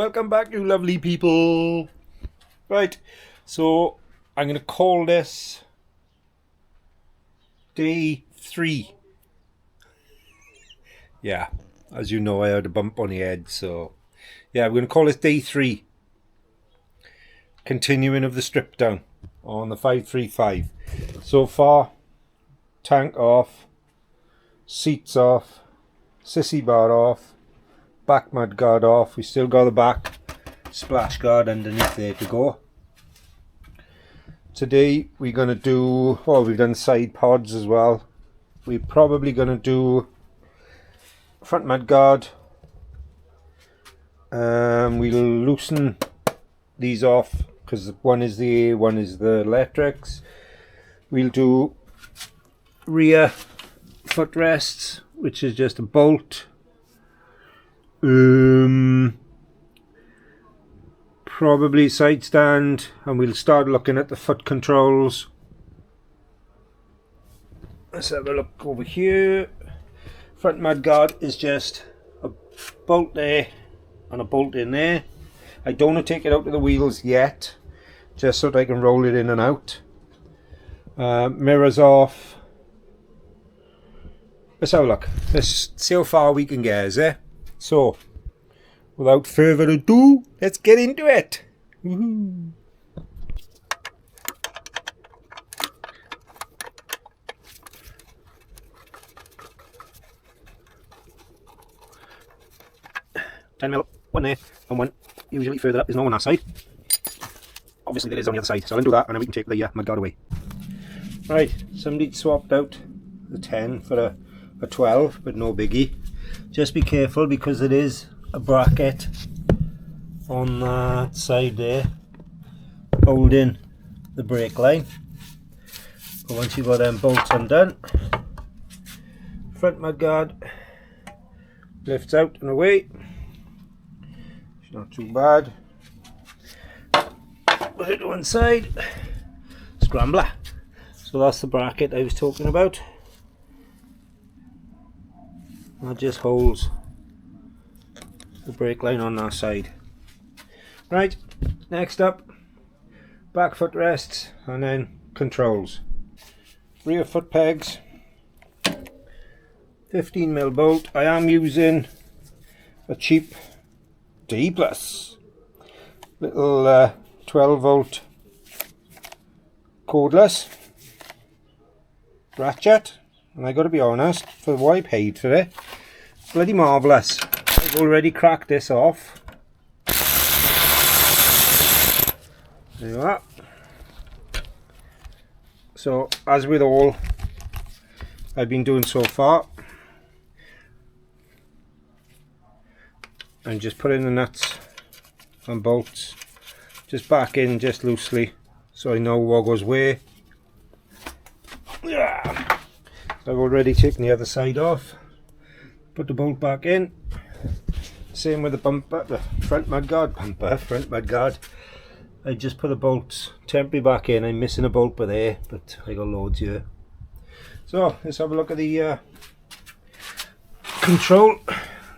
Welcome back, you lovely people. Right, so I'm going to call this day 3. Yeah, as you know, I had a bump on the head, so yeah, we're going to call this day 3. Continuing of the strip down on the 535. So far, tank off, seats off, sissy bar off, back mud guard off. We still got the back splash guard underneath there to go. Today we're going to do, well, we've done side pods as well. We're probably going to do front mud guard. We'll loosen these off because one is the air, one is the electrics. We'll do rear footrests, which is just a bolt. Probably side stand, and we'll start looking at the foot controls. Let's have a look over here. Front mud guard is just a bolt there and a bolt in there. I don't want to take it out of the wheels yet, just so that I can roll it in and out. Mirrors off. Let's have a look. Let's see how far we can get, is it? So, without further ado, let's get into it. Woohoo. $10mm, one there, and one usually further up. There's no one on that side. Obviously there is on the other side, so I'll do that and then we can take the mud guard away. Right, somebody swapped out the 10 for a 12, but no biggie. Just be careful because it is a bracket on that side there holding the brake line. But once you've got them bolts undone, front mud guard lifts out and away. It's not too bad. Put it to one side. Scrambler. So that's the bracket I was talking about. That just holds the brake line on that side. Right, next up, back foot rests and then controls. Rear foot pegs, 15mm bolt. I am using a cheap D+, little 12 volt cordless ratchet, and I got to be honest, for what I paid for it, bloody marvellous. I've already cracked this off. There you are. So, as with all I've been doing so far, I'm just putting the nuts and bolts just back in just loosely so I know what goes where. Yeah. I've already taken the other side off, put the bolt back in. Same with the bumper, the front mud guard, front mud guard. I just put the bolts temporarily back in. I'm missing a bolt by there, but I got loads here. So let's have a look at the control.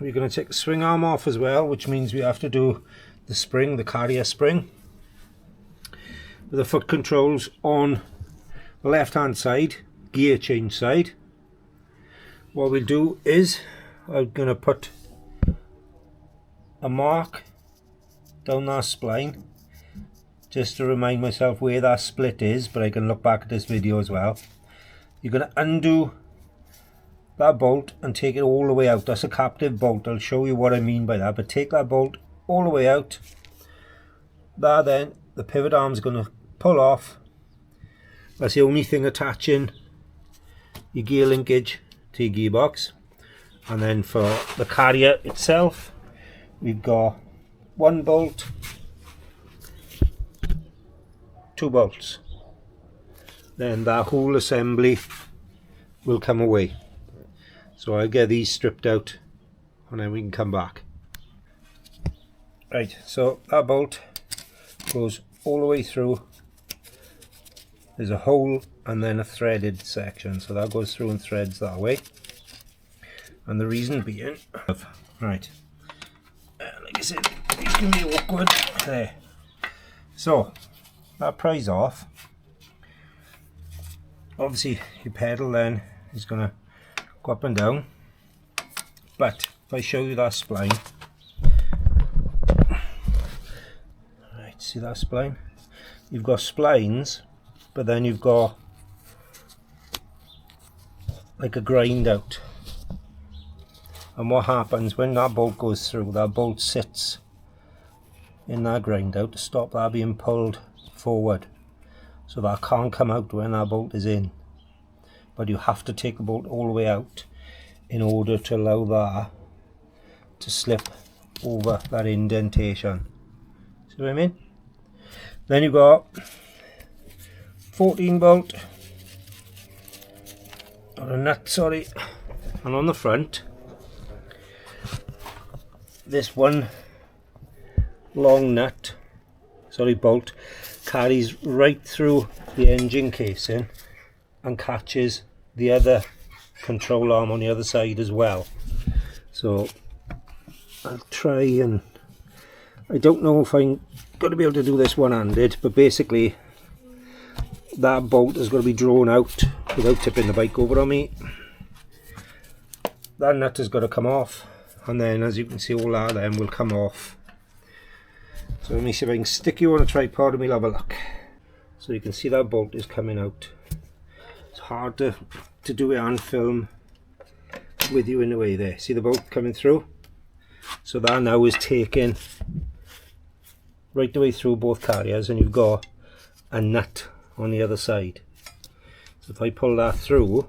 We're going to take the swing arm off as well, which means we have to do the spring, the carrier spring. With the foot controls on the left hand side, gear change side. What we'll do is I'm going to put a mark down that spline just to remind myself where that split is, but I can look back at this video as well. You're going to undo that bolt and take it all the way out. That's a captive bolt. I'll show you what I mean by that, but take that bolt all the way out. That then the pivot arm is going to pull off. That's the only thing attaching your gear linkage to your gearbox. And then for the carrier itself, we've got one bolt, 2 bolts. Then that whole assembly will come away. So I'll get these stripped out and then we can come back. Right, so that bolt goes all the way through. There's a hole and then a threaded section, so that goes through and threads that way. And the reason being, right, like I said, These can be awkward. There. So that pries off. Obviously your pedal then is going to go up and down, but if I show you that spline, right, see that spline? You've got splines, but then you've got like a grind out, and what happens when that bolt goes through, that bolt sits in that grind out to stop that being pulled forward, so that can't come out when that bolt is in. But you have to take the bolt all the way out in order to allow that to slip over that indentation. See what I mean? Then you've got 14 bolt, or a nut, sorry, and on the front this one long nut, sorry, bolt carries right through the engine casing and catches the other control arm on the other side as well. So I'll try, and I don't know if I'm going to be able to do this one-handed, but basically that bolt is going to be drawn out without tipping the bike over on me. That nut has got to come off, and then as you can see all that then will come off. So let me see if I can stick you on a tripod and we'll have a look. So you can see that bolt is coming out. It's hard to do it and film with you in the way there. See the bolt coming through? So that now is taken right the way through both carriers, and you've got a nut on the other side. So if I pull that through,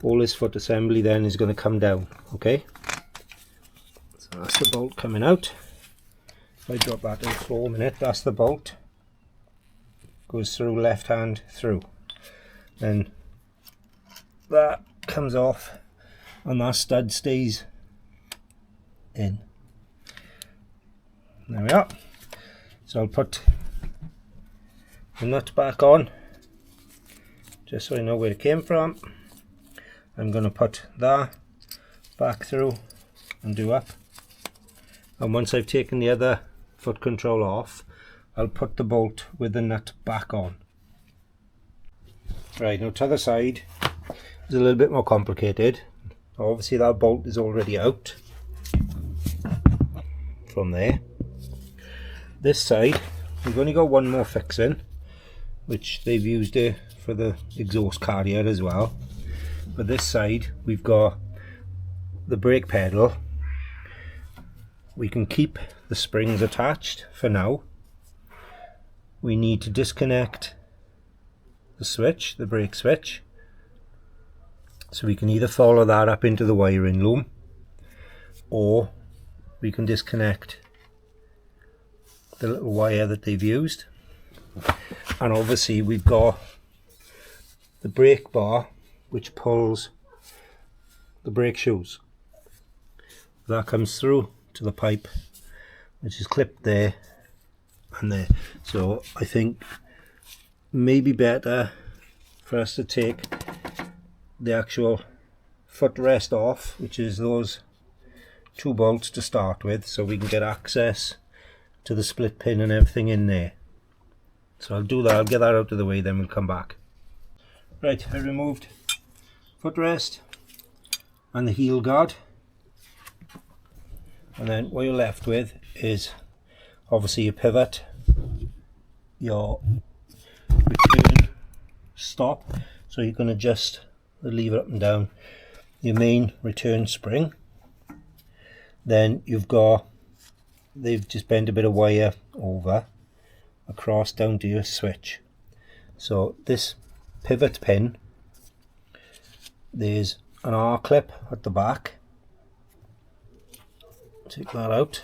all this foot assembly then is going to come down. Okay, so that's the bolt coming out. If I drop that to the floor a minute, that's the bolt. Goes through left hand through. Then that comes off and that stud stays in. There we are. So I'll put the nut back on just so I know where it came from. I'm going to put that back through and do up. And once I've taken the other foot control off, I'll put the bolt with the nut back on. Right, now to the other side is a little bit more complicated. Obviously that bolt is already out from there. This side we've only got one more fixing, which they've used it for the exhaust carrier as well. But this side we've got the brake pedal. We can keep the springs attached for now. We need to disconnect the switch, the brake switch, so we can either follow that up into the wiring loom, or we can disconnect the little wire that they've used. And obviously we've got the brake bar which pulls the brake shoes. That comes through to the pipe which is clipped there and there. So I think maybe better for us to take the actual footrest off, which is those two bolts to start with, so we can get access to the split pin and everything in there. So I'll do that, I'll get that out of the way, then we'll come back. Right, I removed footrest and the heel guard, and then what you're left with is obviously your pivot, your return stop, so you can adjust the lever up and down, your main return spring. Then you've got, they've just bent a bit of wire over across down to your switch. So this pivot pin, there's an R clip at the back. Take that out,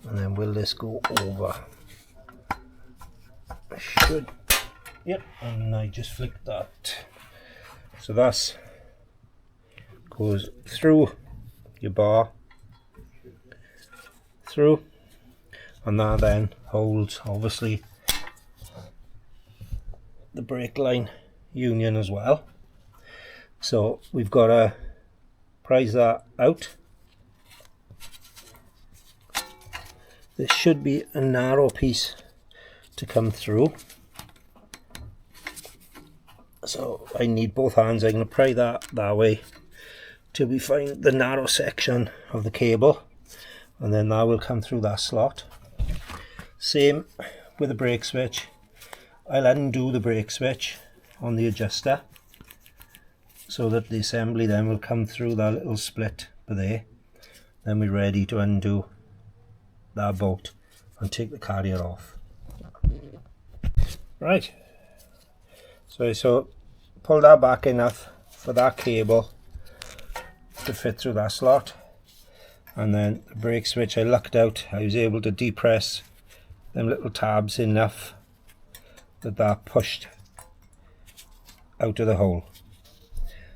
and then will this go over? I should, yep, and I just flicked that. So that's goes through your bar, through, and that then holds obviously the brake line union as well. So we've got to prise that out, there should be a narrow piece to come through. So I need both hands. I'm going to pry that way till we find the narrow section of the cable, and then that will come through that slot. Same with the brake switch. I'll undo the brake switch on the adjuster so that the assembly then will come through that little split there. Then we're ready to undo that bolt and take the carrier off. Right, so pull that back enough for that cable to fit through that slot, and then the brake switch, I lucked out. I was able to depress them little tabs enough that pushed out of the hole.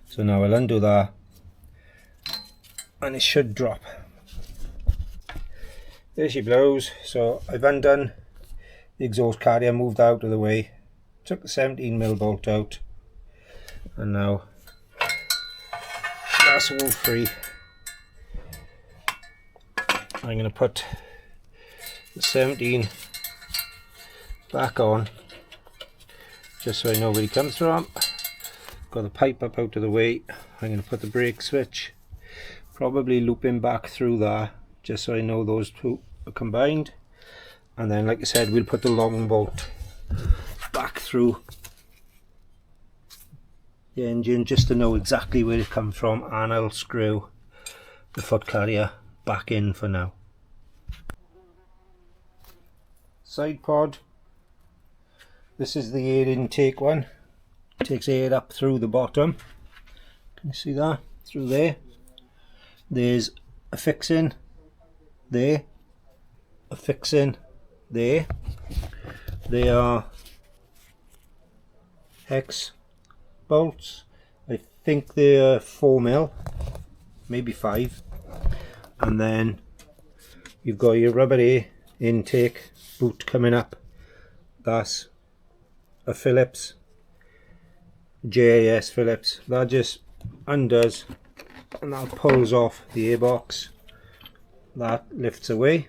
So now I'll undo that and it should drop. There she blows. So I've undone the exhaust carrier, moved out of the way, took the 17mm bolt out, and now that's all free. I'm going to put the 17 back on just so I know where it comes from. Got the pipe up out of the way. I'm going to put the brake switch, probably looping back through there just so I know those two are combined, and then like I said, we'll put the long bolt back through the engine just to know exactly where it comes from, and I'll screw the foot carrier back in for now. Side pod. This is the air intake one. It takes air up through the bottom. Can you see that? Through there. There's a fixing there, a fixing there. They are hex bolts. I think they're 4mm, maybe 5. And then you've got your rubber air intake boot coming up. That's a Phillips, JAS Phillips. That just undoes and that pulls off the airbox. That lifts away.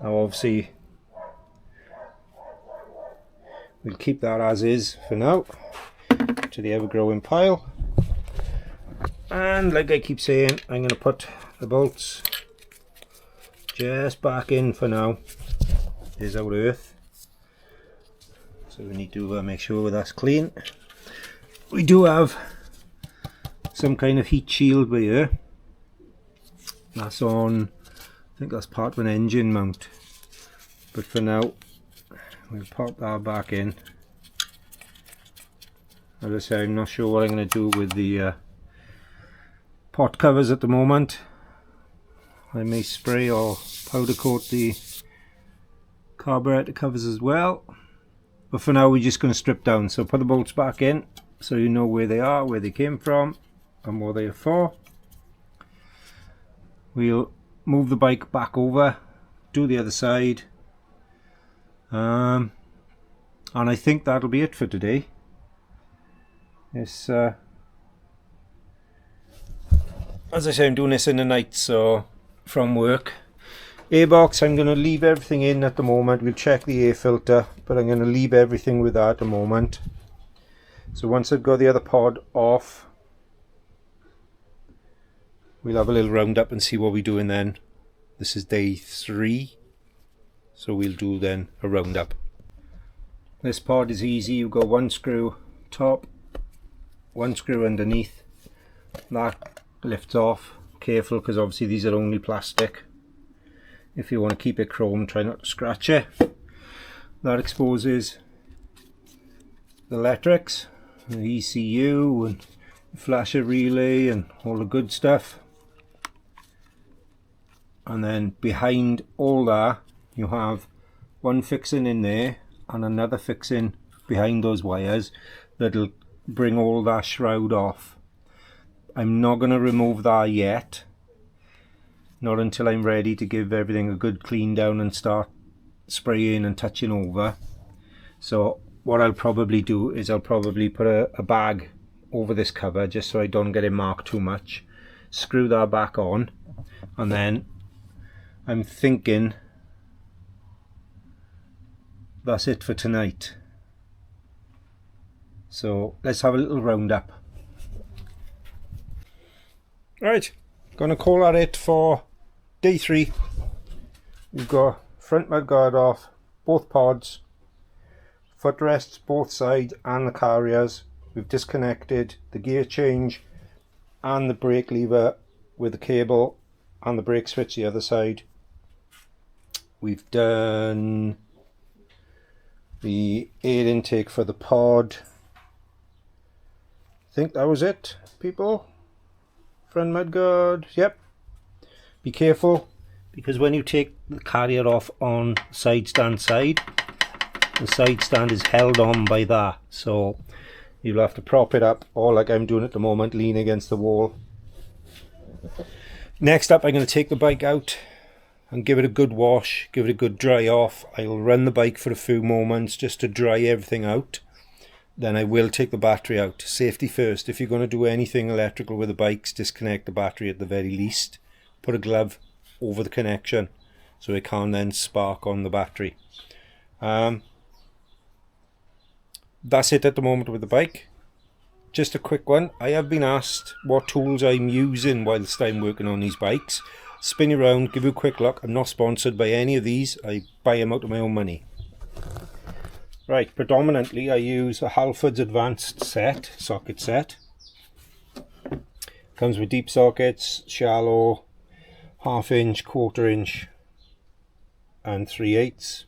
Now obviously we'll keep that as is for now to the ever-growing pile. And like I keep saying, I'm going to put the bolts just back in for now. There's our earth. So we need to make sure that's clean. We do have some kind of heat shield by here. That's on, I think that's part of an engine mount. But for now, we'll pop that back in. As I say, I'm not sure what I'm going to do with the pot covers at the moment. I may spray or powder coat the carburetor covers as well. But for now we're just going to strip down. So put the bolts back in so you know where they are, where they came from and what they are for. We'll move the bike back over, do the other side. And I think that'll be it for today. It's, as I say, I'm doing this in the night, so from work. Airbox, I'm going to leave everything in at the moment. We'll check the air filter, but I'm going to leave everything with that at the moment. So once I've got the other pod off, we'll have a little round up and see what we're doing then. This is day 3, so we'll do then a round up. This pod is easy. You've got one screw top, one screw underneath. That lifts off. Careful, because obviously these are only plastic. If you want to keep it chrome, try not to scratch it. That exposes the electrics, the ECU and flasher relay and all the good stuff. And then behind all that you have one fixing in there and another fixing behind those wires that'll bring all that shroud off. I'm not going to remove that yet, not until I'm ready to give everything a good clean down and start spraying and touching over. So what I'll probably do is I'll probably put a bag over this cover just so I don't get it marked too much, screw that back on, and then I'm thinking that's it for tonight. So let's have a little roundup. Right, gonna call that it for day 3. We've got front mudguard off, both pods, footrests both sides and the carriers. We've disconnected the gear change and the brake lever with the cable and the brake switch the other side. We've done the air intake for the pod. I think that was it, people. Front mudguard, yep. Be careful, because when you take the carrier off on side stand side, the side stand is held on by that, so you'll have to prop it up, or like I'm doing at the moment, lean against the wall. Next up, I'm going to take the bike out and give it a good wash, give it a good dry off. I'll run the bike for a few moments just to dry everything out. Then I will take the battery out. Safety first. If you're going to do anything electrical with the bikes, disconnect the battery at the very least. Put a glove over the connection so it can't then spark on the battery. That's it at the moment with the bike. Just a quick one. I have been asked what tools I'm using whilst I'm working on these bikes. Spin you around, give you a quick look. I'm not sponsored by any of these. I buy them out of my own money. Right, predominantly I use a Halford's Advanced set, socket set. Comes with deep sockets, shallow, 1/2 inch, 1/4 inch and 3/8.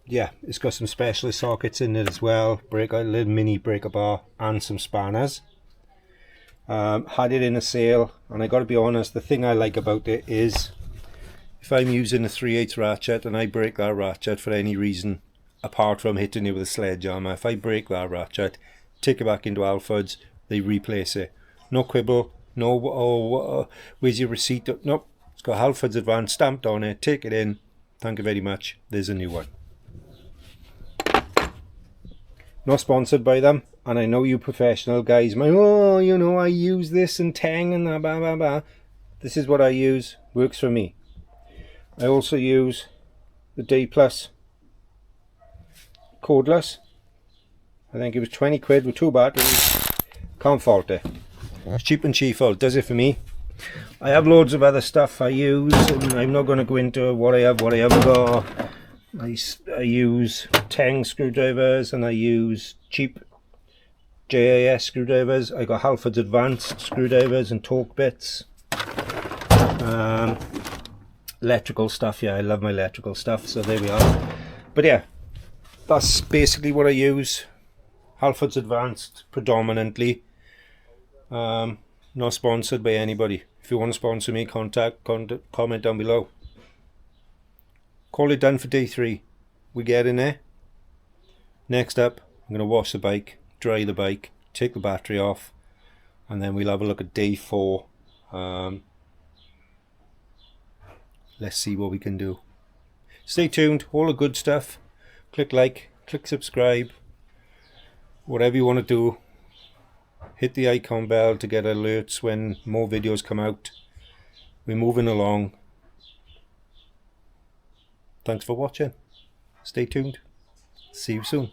Yeah, it's got some specialist sockets in it as well, a little mini breaker bar and some spanners. Had it in a sale, and I got to be honest, the thing I like about it is if I'm using a 3/8 ratchet and I break that ratchet for any reason apart from hitting it with a sledgehammer, if I break that ratchet, take it back into Halford's, they replace it. No quibble, no where's your receipt? Nope, it's got Halford's Advanced stamped on it. Take it in, thank you very much, there's a new one. Not sponsored by them, and I know you professional guys might, oh, you know, I use this and Tang and blah blah blah. This is what I use, works for me. I also use the Day Plus cordless. I think it was 20 quid with 2 batteries. Can't fault it. It's cheap and cheerful, does it for me. I have loads of other stuff I use, and I'm not going to go into what I haven't got. I use Tang screwdrivers, and I use cheap JAS screwdrivers. I got Halford's Advanced screwdrivers and torque bits. Electrical stuff, yeah, I love my electrical stuff, so there we are. But yeah, that's basically what I use. Halford's Advanced predominantly. Not sponsored by anybody. If you want to sponsor me, comment down below. Call it done for day 3. We get in there. Next up, I'm going to wash the bike, dry the bike, take the battery off, and then we'll have a look at day 4. Let's see what we can do. Stay tuned, all the good stuff. Click like, click subscribe, whatever you want to do. Hit the icon bell to get alerts when more videos come out. We're moving along. Thanks for watching. Stay tuned. See you soon.